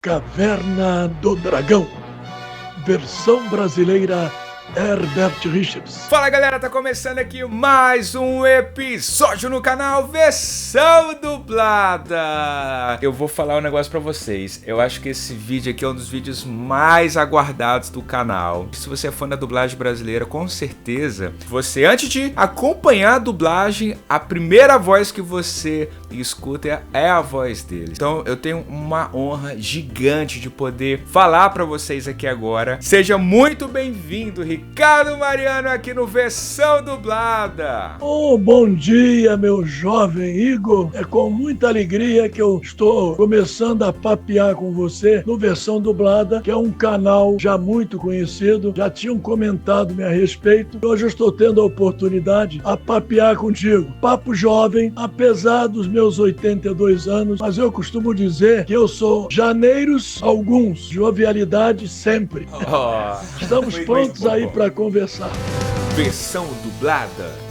Caverna do Dragão, versão brasileira Herbert Richards. Fala galera, tá começando aqui mais um episódio no canal Versão Dublada. Eu vou falar um negócio pra vocês. Eu acho que esse vídeo aqui é um dos vídeos mais aguardados do canal. Se você é fã da dublagem brasileira, com certeza você, antes de acompanhar a dublagem, a primeira voz que você escuta é a voz deles. Então eu tenho uma honra gigante de poder falar pra vocês aqui agora. Seja muito bem-vindo, Ricardo Mariano, aqui no Versão Dublada. Oh, bom dia, meu jovem Igor. É com muita alegria que eu estou começando a papear com você no Versão Dublada, que é um canal já muito conhecido, já tinham comentado-me a respeito. Hoje eu estou tendo a oportunidade a papear contigo. Papo jovem, apesar dos meus 82 anos, mas eu costumo dizer que eu sou janeiros alguns, jovialidade sempre. Estamos prontos aí para conversar. Versão Dublada.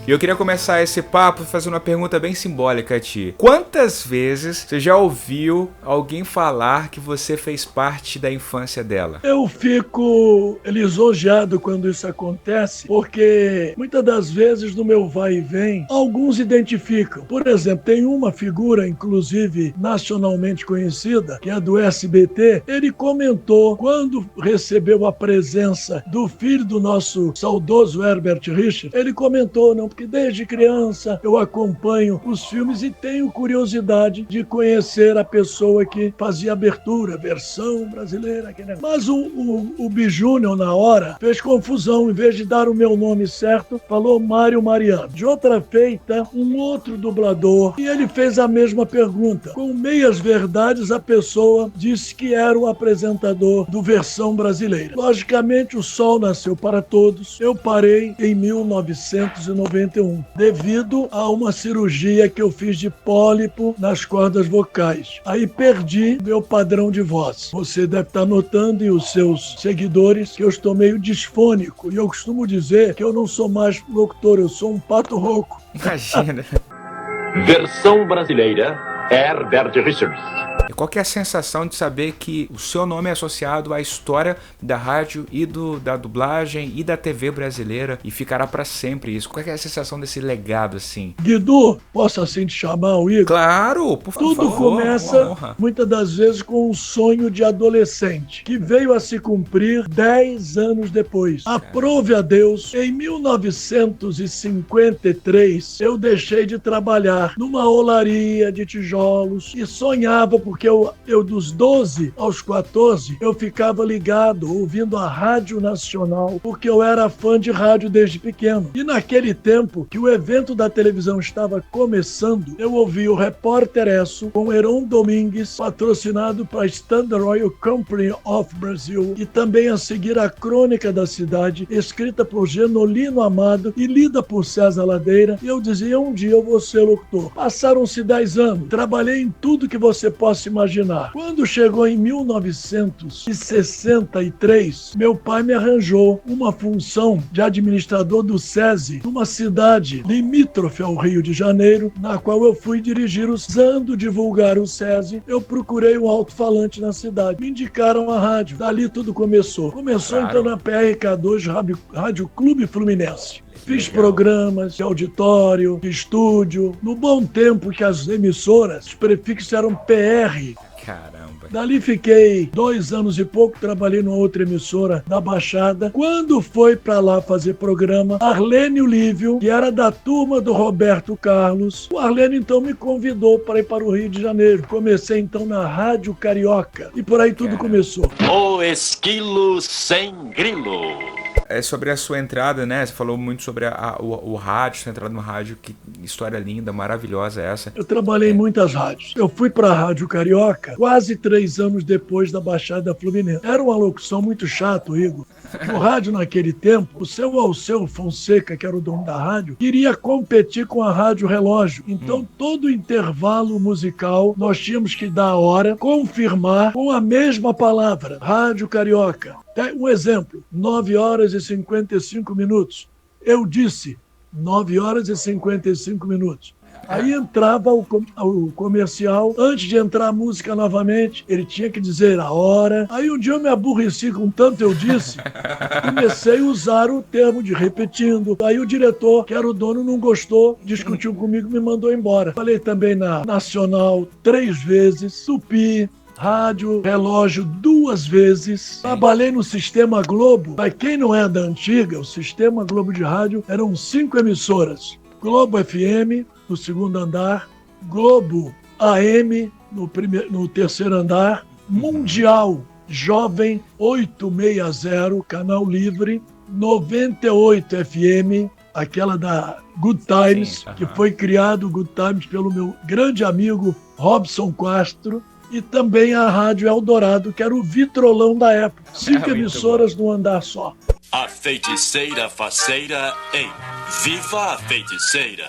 E eu queria começar esse papo fazendo uma pergunta bem simbólica a ti. Quantas vezes você já ouviu alguém falar que você fez parte da infância dela? Eu fico lisonjeado quando isso acontece, porque muitas das vezes no meu vai e vem, alguns identificam. Por exemplo, tem uma figura, inclusive nacionalmente conhecida, que é do SBT. Ele comentou, quando recebeu a presença do filho do nosso saudoso Herbert Richards, ele comentou, não, porque desde criança eu acompanho os filmes e tenho curiosidade de conhecer a pessoa que fazia a abertura, versão brasileira. Mas o Bijúnior, na hora, fez confusão. Em vez de dar o meu nome certo, falou Mário Mariano. De outra feita, um outro dublador, e ele fez a mesma pergunta. Com meias verdades, a pessoa disse que era o apresentador do Versão Brasileira. Logicamente, o sol nasceu para todos. Eu parei em 1991, devido a uma cirurgia que eu fiz de pólipo nas cordas vocais. Aí perdi meu padrão de voz. Você deve estar notando, e os seus seguidores, que eu estou meio disfônico. E eu costumo dizer que eu não sou mais locutor, eu sou um pato rouco. Imagina. Versão brasileira, Herbert Richards. E qual que é a sensação de saber que o seu nome é associado à história da rádio e da dublagem e da TV brasileira e ficará para sempre isso? Qual que é a sensação desse legado assim? Guido, posso assim te chamar, o Igor? Claro, por favor. Tudo começa, muitas das vezes, com um sonho de adolescente, que veio a se cumprir 10 anos depois. Aprove a Deus, em 1953, eu deixei de trabalhar numa olaria de tijolos e sonhava, porque eu dos 12 aos 14, eu ficava ligado, ouvindo a Rádio Nacional, porque eu era fã de rádio desde pequeno. E naquele tempo, que o evento da televisão estava começando, eu ouvi o Repórter Esso, com Heron Domingues, patrocinado para Standard Oil Company of Brazil, e também a seguir a Crônica da Cidade, escrita por Genolino Amado e lida por César Ladeira, e eu dizia, um dia eu vou ser locutor. Passaram-se 10 anos, trabalhei em tudo que você possa imaginar. Quando chegou em 1963, meu pai me arranjou uma função de administrador do SESI, numa cidade limítrofe ao Rio de Janeiro, na qual eu fui dirigir, usando divulgar o SESI. Eu procurei um alto-falante na cidade, me indicaram a rádio. Dali tudo começou. Então na PRK2, Rádio Clube Fluminense. Fiz programas de auditório, de estúdio, no bom tempo que as emissoras, os prefixos eram PR. Caramba. Dali fiquei 2 anos e pouco, trabalhei numa outra emissora da Baixada. Quando foi pra lá fazer programa, Arlene Olívio, que era da turma do Roberto Carlos, o Arlene então me convidou para ir para o Rio de Janeiro. Comecei então na Rádio Carioca e por aí tudo começou. O esquilo sem grilo. É sobre a sua entrada, né? Você falou muito sobre o rádio, sua entrada no rádio, que história linda, maravilhosa essa. Eu trabalhei em muitas rádios. Eu fui para a Rádio Carioca quase 3 anos depois da Baixada Fluminense. Era uma locução muito chata, Igor. O rádio naquele tempo, o seu Alceu Fonseca, que era o dono da rádio, queria competir com a Rádio Relógio. Então, todo intervalo musical, nós tínhamos que dar a hora, confirmar com a mesma palavra, Rádio Carioca. Um exemplo, 9 horas e 55 minutos. Eu disse 9 horas e 55 minutos. Aí entrava o comercial, antes de entrar a música novamente, ele tinha que dizer a hora. Aí um dia eu me aborreci com tanto eu disse, comecei a usar o termo de repetindo. Aí o diretor, que era o dono, não gostou, discutiu comigo, me mandou embora. Falei também na Nacional 3 vezes, Tupi, rádio, relógio 2 vezes. Trabalhei no Sistema Globo. Para quem não é da antiga, o Sistema Globo de rádio eram 5 emissoras. Globo FM, no segundo andar. Globo AM, no terceiro andar. Mundial Jovem 860, canal livre. 98 FM, aquela da Good Times, que foi criado Good Times pelo meu grande amigo Robson Castro. E também a Rádio Eldorado, que era o vitrolão da época. 5 emissoras num andar só. A feiticeira faceira em Viva a Feiticeira.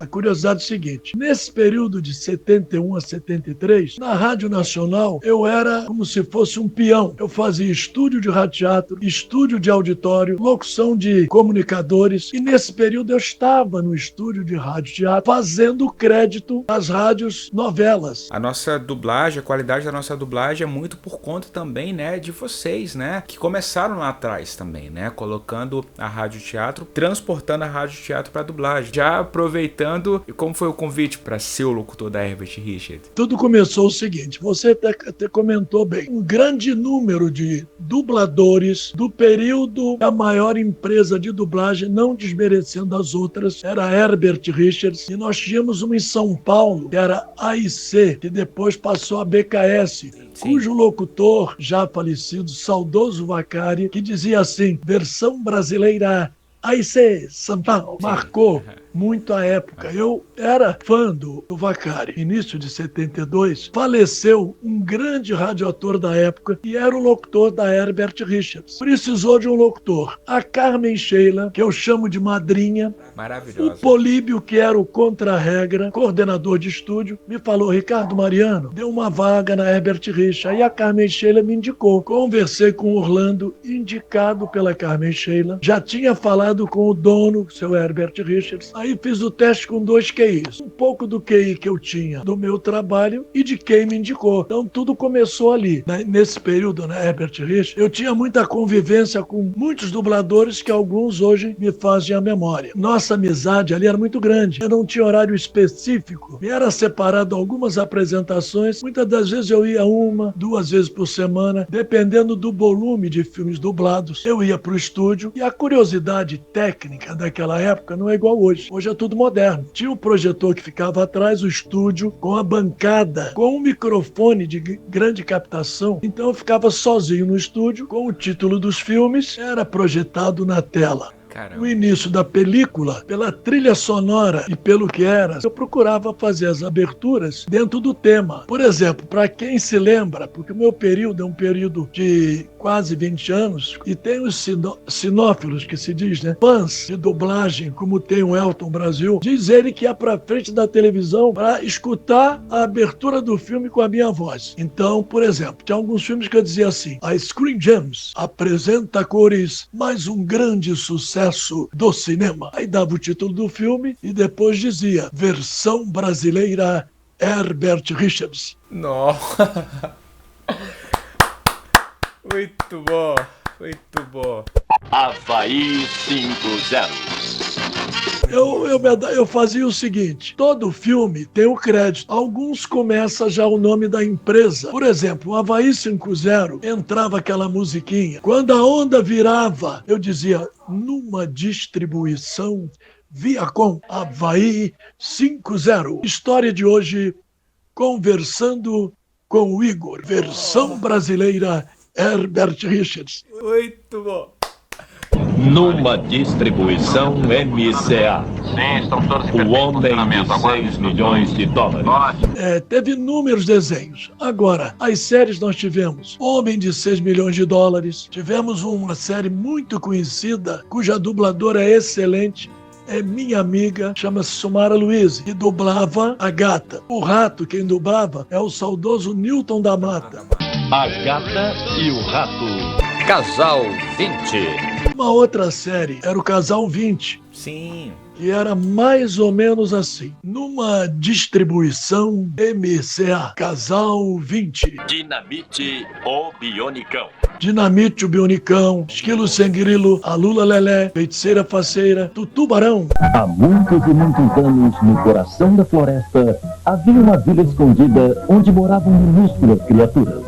A curiosidade é o seguinte, nesse período de 71 a 73, na Rádio Nacional, eu era como se fosse um peão. Eu fazia estúdio de radioteatro, estúdio de auditório, locução de comunicadores, e nesse período eu estava no estúdio de radioteatro fazendo crédito às rádios novelas. A nossa dublagem, a qualidade da nossa dublagem é muito por conta também, né, de vocês, né, que começaram lá atrás também, né, colocando a radioteatro, transportando a radioteatro para dublagem. Já aproveitando, como foi o convite para ser o locutor da Herbert Richards? Tudo começou o seguinte, você até comentou bem, um grande número de dubladores do período da maior empresa de dublagem, não desmerecendo as outras, era a Herbert Richards, e nós tínhamos uma em São Paulo, que era a AIC, que depois passou a BKS, cujo locutor, já falecido, saudoso Vacari, que dizia assim, versão brasileira, AIC, São Paulo, marcou muito a época. Eu era fã do Vacari. Início de 72, faleceu um grande radioator da época e era o locutor da Herbert Richards. Precisou de um locutor. A Carmen Sheila, que eu chamo de madrinha, maravilhosa. O Políbio, que era o contra-regra, coordenador de estúdio, me falou, Ricardo Mariano, deu uma vaga na Herbert Richards. Aí a Carmen Sheila me indicou. Conversei com o Orlando, indicado pela Carmen Sheila. Já tinha falado com o dono, seu Herbert Richards. Aí fiz o teste com 2 QIs. Um pouco do QI que eu tinha do meu trabalho e de quem me indicou. Então tudo começou ali. Nesse período, né, Herbert Richards, eu tinha muita convivência com muitos dubladores que alguns hoje me fazem a memória. Nossa amizade ali era muito grande. Eu não tinha horário específico. Me era separado algumas apresentações. Muitas das vezes eu ia 1, 2 vezes por semana, dependendo do volume de filmes dublados. Eu ia para o estúdio e a curiosidade técnica daquela época não é igual hoje. Hoje é tudo moderno. Tinha um projetor que ficava atrás, o estúdio, com a bancada, com um microfone de grande captação. Então eu ficava sozinho no estúdio, com o título dos filmes, era projetado na tela. Caramba. No início da película, pela trilha sonora e pelo que era, eu procurava fazer as aberturas dentro do tema. Por exemplo, para quem se lembra, porque o meu período é um período de quase 20 anos, e tem os sinófilos, que se diz, né? Fãs de dublagem, como tem o Elton Brasil, diz ele que ia para frente da televisão para escutar a abertura do filme com a minha voz. Então, por exemplo, tinha alguns filmes que eu dizia assim, a Screen Gems apresenta a cores mais um grande sucesso do cinema. Aí dava o título do filme e depois dizia, versão brasileira Herbert Richards. Nossa! Muito bom, muito bom. Havaí 5-0. Eu fazia o seguinte, todo filme tem o crédito. Alguns começa já o nome da empresa. Por exemplo, o Havaí 5-0 entrava aquela musiquinha. Quando a onda virava, eu dizia, numa distribuição Viacom, Havaí 5-0. História de hoje, conversando com o Igor. Versão brasileira Herbert Richards. Muito bom. Numa distribuição MCA. Sim, estamos todos em O homem funcionamento. de 6 milhões de dólares. Teve inúmeros desenhos. Agora, as séries nós tivemos Homem de 6 milhões de dólares. Tivemos uma série muito conhecida, cuja dubladora é excelente. É minha amiga, chama-se Sumara Luiz, e dublava a gata. O rato, quem dublava, é o saudoso Newton da Mata. A Gata e o Rato. Casal 20. Uma outra série era o Casal 20. Sim. que era mais ou menos assim. Numa distribuição MCA, Casal 20. Dinamite o Bionicão. Dinamite o Bionicão, Esquilo Sem Grilo, a Lula Lelé, Feiticeira Faceira, Tutubarão. Há muitos e muitos anos, no coração da floresta, havia uma vila escondida onde moravam minúsculas criaturas.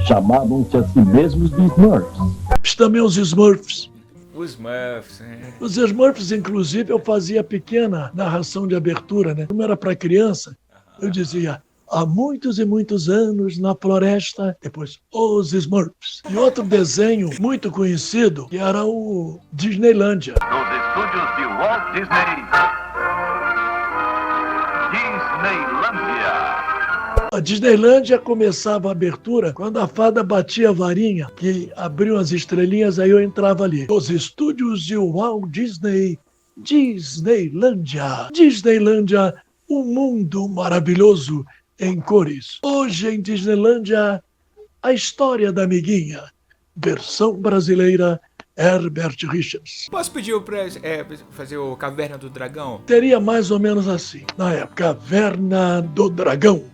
Chamavam-se a si mesmos de Smurfs. Também os Smurfs. Os Smurfs, né? Os Smurfs, inclusive, eu fazia pequena narração de abertura, né? Como era para criança, eu dizia: há muitos e muitos anos na floresta, depois os Smurfs. E outro desenho muito conhecido, que era o Disneylândia. Nos estúdios de Walt Disney. Disneylândia. A Disneylândia começava a abertura quando a fada batia a varinha, que abriam as estrelinhas, aí eu entrava ali. Os estúdios de Walt Disney, Disneylândia. Disneylândia, um mundo maravilhoso em cores. Hoje em Disneylândia, a história da amiguinha. Versão brasileira, Herbert Richards. Posso pedir pra fazer o Caverna do Dragão? Teria mais ou menos assim, na época, Caverna do Dragão.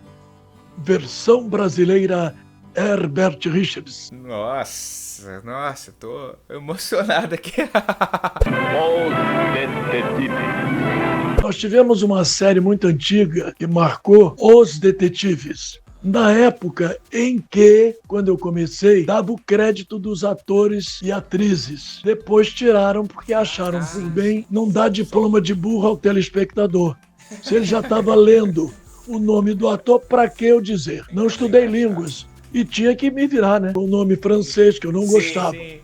Versão brasileira, Herbert Richards. Nossa, tô emocionado aqui. Os Detetives. Nós tivemos uma série muito antiga que marcou Os Detetives. Na época em que, quando eu comecei, dava o crédito dos atores e atrizes. Depois tiraram porque acharam por bem não dar diploma de burro ao telespectador. Se ele já estava lendo o nome do ator, para que eu dizer? Não estudei línguas e tinha que me virar, né? O nome francês, que eu não gostava. Sim.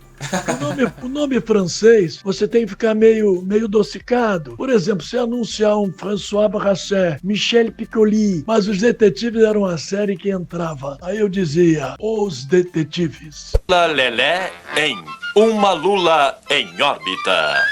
O nome francês, você tem que ficar meio adocicado. Por exemplo, se anunciar um François Barrachet, Michel Piccoli, mas os Detetives eram uma série que entrava. Aí eu dizia, Os Detetives. Lula Lelé em Uma Lula em Órbita.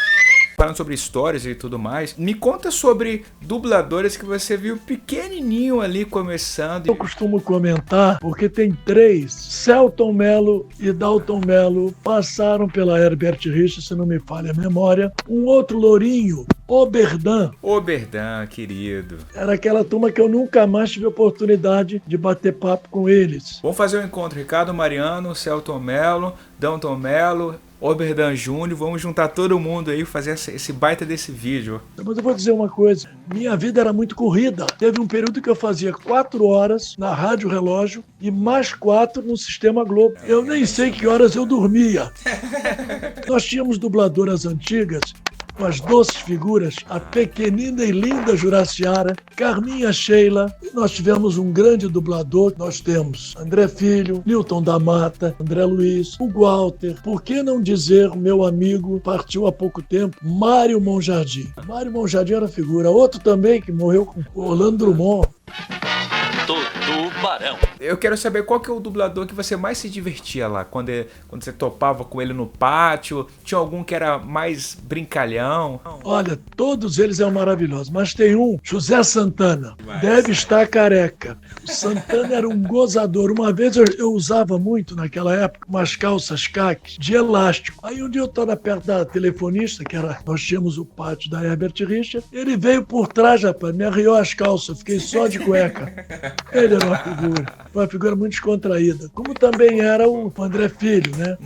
Falando sobre histórias e tudo mais, me conta sobre dubladores que você viu pequenininho ali começando. Eu costumo comentar, porque tem 3, Selton Mello e Dalton Mello, passaram pela Herbert Richards, se não me falha a memória. Um outro lourinho, Oberdan. Oberdan, querido. Era aquela turma que eu nunca mais tive oportunidade de bater papo com eles. Vamos fazer um encontro, Ricardo Mariano, Selton Mello, Dalton Mello, Oberdan Júnior, vamos juntar todo mundo aí e fazer esse baita desse vídeo. Mas eu vou dizer uma coisa, minha vida era muito corrida. Teve um período que eu fazia 4 horas na Rádio Relógio e mais 4 no Sistema Globo. Eu nem sei que horas eu dormia. Nós tínhamos dubladoras antigas, com as doces figuras, a pequenina e linda Juraciara, Carminha Sheila. E nós tivemos um grande dublador. Nós temos André Filho, Newton da Mata, André Luiz, o Walter. Por que não dizer o meu amigo, partiu há pouco tempo, Mário Monjardim. Mário Monjardim era figura. Outro também que morreu com Orlando Drummond. Tubarão. Eu quero saber qual que é o dublador que você mais se divertia lá, quando você topava com ele no pátio. Tinha algum que era mais brincalhão? Olha, todos eles são maravilhosos, mas tem um, José Santana, deve estar careca. O Santana era um gozador. Uma vez eu usava muito, naquela época, umas calças caques de elástico. Aí um dia eu estava perto da telefonista, nós tínhamos o pátio da Herbert Richards, ele veio por trás, rapaz, me arriou as calças, fiquei só de cueca. Ele era uma figura muito descontraída. Como também era o André Filho, né?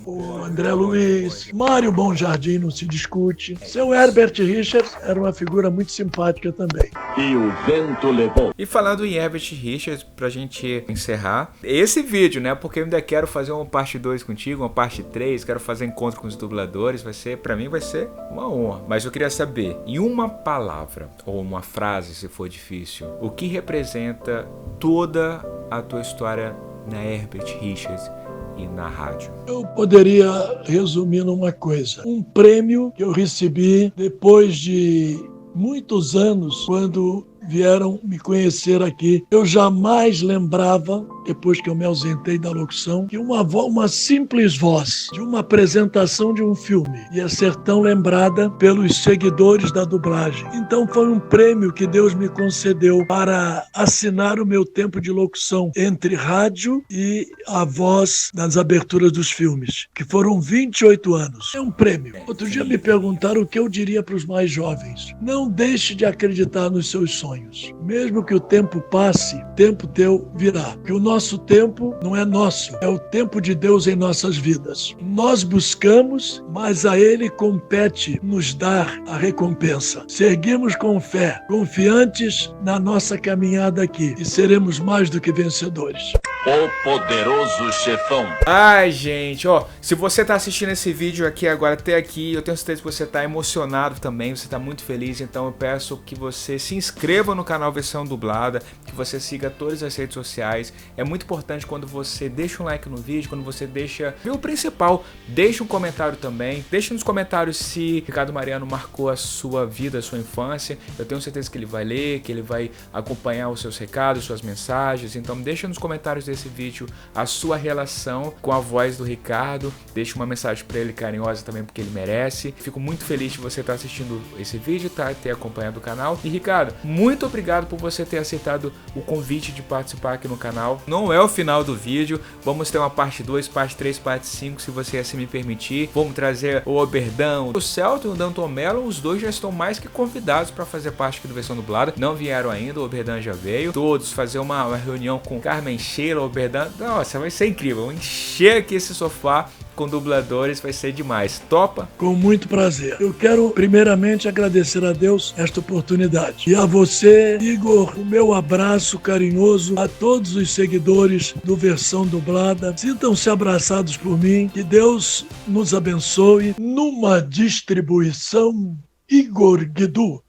O André Luiz, Mário Monjardim, não se discute. Seu Herbert Richards era uma figura muito simpática também. E o vento levou. E falando em Herbert Richards, pra gente encerrar esse vídeo, né? Porque eu ainda quero fazer uma parte 2 contigo, uma parte 3, quero fazer encontro com os dubladores, pra mim vai ser uma honra. Mas eu queria saber, em uma palavra, ou uma frase, se for difícil, o que representa toda a tua história na Herbert Richards e na rádio? Eu poderia resumir numa coisa. Um prêmio que eu recebi depois de muitos anos, quando vieram me conhecer aqui. Eu jamais lembrava depois que eu me ausentei da locução, que uma simples voz de uma apresentação de um filme ia ser tão lembrada pelos seguidores da dublagem. Então foi um prêmio que Deus me concedeu para assinar o meu tempo de locução entre rádio e a voz nas aberturas dos filmes, que foram 28 anos. É um prêmio. Outro dia me perguntaram o que eu diria para os mais jovens. Não deixe de acreditar nos seus sonhos. Mesmo que o tempo passe, tempo teu virá. Que o nosso tempo não é nosso, é o tempo de Deus em nossas vidas. Nós buscamos, mas a Ele compete nos dar a recompensa. Seguimos com fé, confiantes na nossa caminhada aqui e seremos mais do que vencedores. O Poderoso Chefão. Ai, gente, ó, se você tá assistindo esse vídeo aqui agora até aqui, eu tenho certeza que você tá emocionado também, você tá muito feliz, então eu peço que você se inscreva no canal Versão Dublada, que você siga todas as redes sociais. É muito importante quando você deixa um like no vídeo, quando você deixa, o principal, deixa um comentário também, deixa nos comentários se Ricardo Mariano marcou a sua vida, a sua infância. Eu tenho certeza que ele vai ler, que ele vai acompanhar os seus recados, suas mensagens, então deixa nos comentários desse vídeo a sua relação com a voz do Ricardo, deixa uma mensagem para ele carinhosa também, porque ele merece. Fico muito feliz de você estar assistindo esse vídeo, tá? Ter acompanhado o canal. E Ricardo, muito obrigado por você ter aceitado o convite de participar aqui no canal. Não é o final do vídeo, vamos ter uma parte 2, parte 3, parte 5, se você assim me permitir. Vamos trazer o Oberdão, o Celto e o Danton Mello, os dois já estão mais que convidados para fazer parte aqui do Versão Dublada. Não vieram ainda, o Oberdão já veio. Todos fazer uma reunião com Carmen Sheila, Oberdão. Nossa, vai ser incrível. Encher aqui esse sofá com dubladores, vai ser demais. Topa? Com muito prazer. Eu quero primeiramente agradecer a Deus esta oportunidade. E a você, Igor, o meu abraço carinhoso a todos os seguidores do Versão Dublada. Sintam-se abraçados por mim. Que Deus nos abençoe. Numa distribuição Igor Guidu.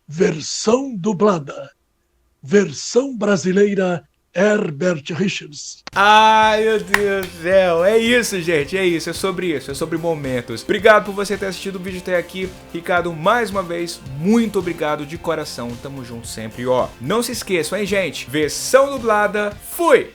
Versão Dublada. Versão brasileira Herbert Richards. Ai, meu Deus do céu. É isso, gente. É isso. É sobre isso. É sobre momentos. Obrigado por você ter assistido o vídeo até aqui. Ricardo, mais uma vez, muito obrigado de coração. Tamo junto sempre. E ó, não se esqueçam, hein, gente? Versão Dublada. Fui!